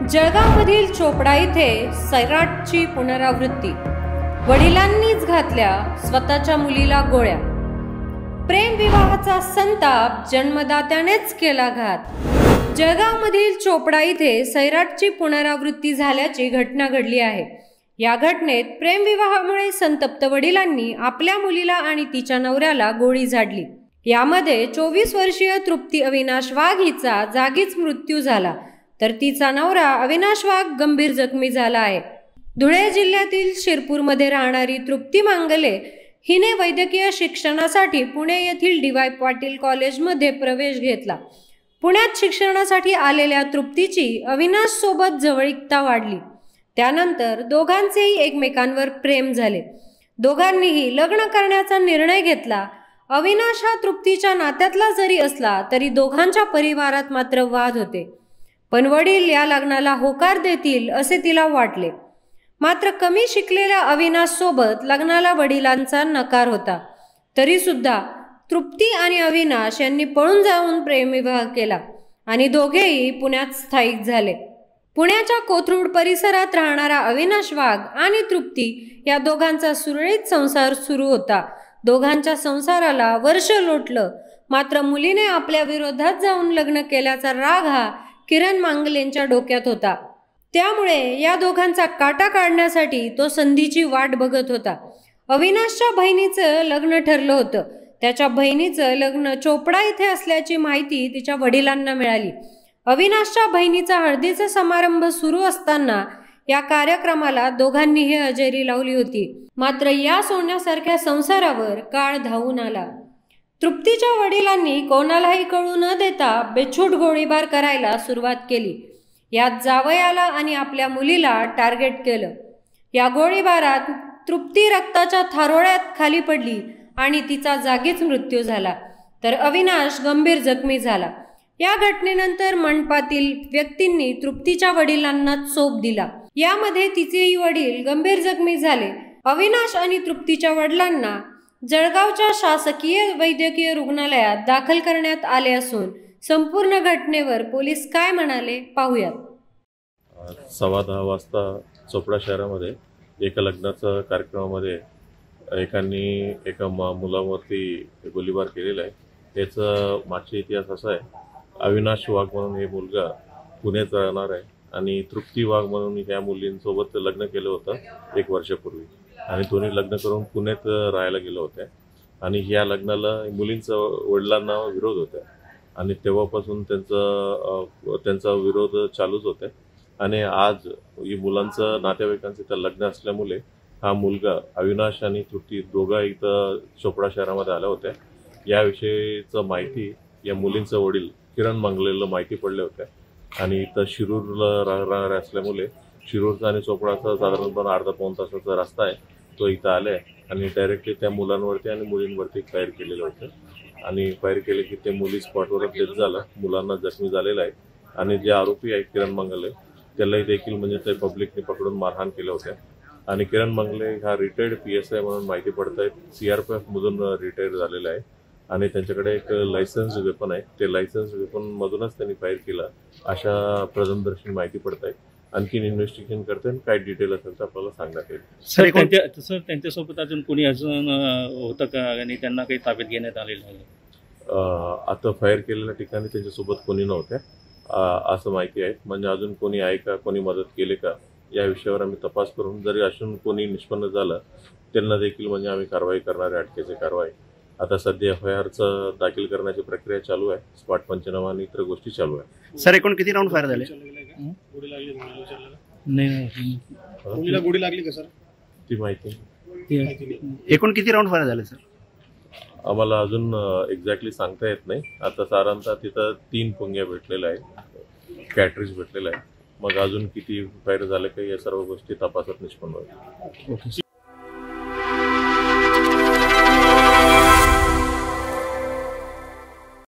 जळगावमधील चोपडा इथे सैराटची पुनरावृत्ती। वडिलांनीच घातल्या स्वतःच्या मुलीला गोळ्या। प्रेम विवाहाचा संताप, जन्मदात्यानेच केला घात। जळगावमधील चोपडा इथे सैराटची पुनरावृत्ती झाल्याची घटना घडली आहे। या घटनेत प्रेम विवाहामुळे संतप्त वडिलांनी आपल्या मुलीला आणि तिच्या नवऱ्याला गोळी झाडली। यामध्ये 24 वर्षीय तृप्ती अविनाश वाघ हिचा जागीच मृत्यू झाला, तर तिचा नवरा अविनाश वाघ गंभीर जखमी झाला आहे। धुळे जिल्ह्यातील शिरपूरमध्ये राहणारी तृप्ती मांगले हिने वैद्यकीय शिक्षणासाठी पुणे येथील डी.वाय. पाटील कॉलेजमध्ये प्रवेश घेतला। पुण्यात शिक्षणासाठी आलेल्या तृप्तीची अविनाश सोबत जवळीकता वाढली। त्यानंतर दोघांचेही एकमेकांवर प्रेम झाले। दोघांनीही लग्न करण्याचा निर्णय घेतला। अविनाश हा तृप्तीच्या नात्यातला जरी असला तरी दोघांच्या परिवारात मात्र वाद होते, पण वडील या लग्नाला होकार देतील असे तिला वाटले। मात्र कमी शिकलेल्या अविनाश सोबत लग्नाला वडिलांचा नकार होता, तरी सुद्धा तृप्ती आणि अविनाश यांनी पळून जाऊन प्रेमविवाह केला आणि दोघेही पुण्यात स्थायिक झाले। पुण्याच्या कोथरूड परिसरात राहणारा अविनाश वाघ आणि तृप्ती या दोघांचा सुरळीत संसार सुरू होता। दोघांच्या संसाराला वर्ष लोटलं, मात्र मुलीने आपल्या विरोधात जाऊन लग्न केल्याचा राग हा किरण मांगलेंच्या डोक्यात होता। त्यामुळे या दोघांचा काटा काढण्यासाठी तो संधीची वाट बघत होता। अविनाशच्या बहिणीचं लग्न ठरलं होतं। त्याच्या बहिणीचं लग्न चोपडा इथे असल्याची माहिती तिच्या वडिलांना मिळाली। अविनाशच्या बहिणीचा हळदीचा समारंभ सुरू असताना या कार्यक्रमाला दोघांनीही हजेरी लावली होती। मात्र या सोन्यासारख्या संसारावर काळ धावून आला। तृप्तीच्या वडिलांनी कोणालाही कळू न देता बेछूट गोळीबार करायला सुरुवात केली। यात जावयाला आणि आपल्या मुलीला टार्गेट केलं। या गोळीबारात तृप्ती रक्ताच्या थारोळ्यात खाली पडली आणि तिचा जागीच मृत्यू झाला, तर अविनाश गंभीर जखमी झाला। या घटनेनंतर मंडपातील व्यक्तींनी तृप्तीच्या वडिलांना चोप दिला। यामध्ये तिचेही वडील गंभीर जखमी झाले। अविनाश आणि तृप्तीच्या वडिलांना जळगावच्या शासकीय वैद्यकीय रुग्णालयात दाखल करण्यात आले असून संपूर्ण घटनेवर पोलीस काय म्हणाले पाहूयात। 10:15 वाजता चोपडा शहरामध्ये एका लग्नाच्या कार्यक्रमामध्ये एकाने एका मुलावरती गोळीबार केलेला आहे। याचा मागचा इतिहास असा आहे, अविनाश वाघ म्हणून हे मुलगा पुण्यात राहणार आहे आणि तृप्ती वाघ म्हणून ह्या मुलींसोबत लग्न केलं होतं 1 वर्षापूर्वी आणि दोन्ही लग्न करून पुण्यात राहायला गेले होते आणि ह्या लग्नाला मुलींचा वडिलांना विरोध होता आणि तेव्हापासून त्यांचा विरोध चालूच होता आणि आज ही मुलांचं नातेवाईकांचं इथं लग्न असल्यामुळे हा मुलगा अविनाश आणि तृप्ती दोघा इथं चोपडा शहरामध्ये आल्या होत्या। याविषयीचं माहिती या मुलींचं वडील किरण मांगलेला माहिती पडले होते आणि इथं शिरूरला राहणारे असल्यामुळे शिरूरचा आणि चोपडाचा साधारणपणे अर्धा-पाऊण तासाचा रस्ता आहे, तो इथं आलाय आणि डायरेक्टली त्या मुलांवरती आणि मुलींवरती फायर केलेलं होतं आणि फायर केले की ते मुली स्पॉटवरच डेथ झाला, मुलांना जखमी झालेला आहे आणि जे आरोपी आहेत किरण मंगले त्यालाही देखील म्हणजे ते पब्लिकने पकडून मारहाण केलं होतं आणि किरण मंगले हा रिटायर्ड PSI म्हणून माहिती पडत आहेत, CRPF मधून रिटायर झालेला आहे आणि त्यांच्याकडे एक लायसन्स वेपन आहे। ते लायसन्स वेपन मधूनच त्यांनी फायर केला अशा प्रथमदर्शनी माहिती पडत आहे। आणखीन इन्व्हेस्टिगेशन करते आणि काय डिटेल असेल तर आपल्याला सांगण्यात येईल। सर त्यांच्यासोबत अजून कोणी अजून होतं का आणि त्यांना काही ताब्यात घेण्यात आलेलं आहे? आता फायर केलेल्या ठिकाणी त्यांच्यासोबत कोणी नव्हते असं माहिती आहे। म्हणजे अजून कोणी आहे का, कोणी मदत केली का या विषयावर आम्ही तपास करून जरी असून कोणी निष्पन्न झालं त्यांना देखील म्हणजे आम्ही कारवाई करणार आहे, अटकेची कारवाई। आता सध्या FIRचं दाखल करण्याची प्रक्रिया चालू आहे, स्पॉट पंचनामा आणि इतर गोष्टी चालू आहे। सर एकूण किती राऊंड फायर झाले? गोळी लागली का सर? ती माहिती एकूण किती राऊंड फायर झाले सर? आम्हाला अजून एक्झॅक्टली सांगता येत नाही। आता साधारणतः तिथं 3 पुंग्या भेटलेल्या आहेत, कॅटरीज भेटलेला आहे। मग अजून किती फायर झाले का या सर्व गोष्टी तपासात निष्पन्न होईल।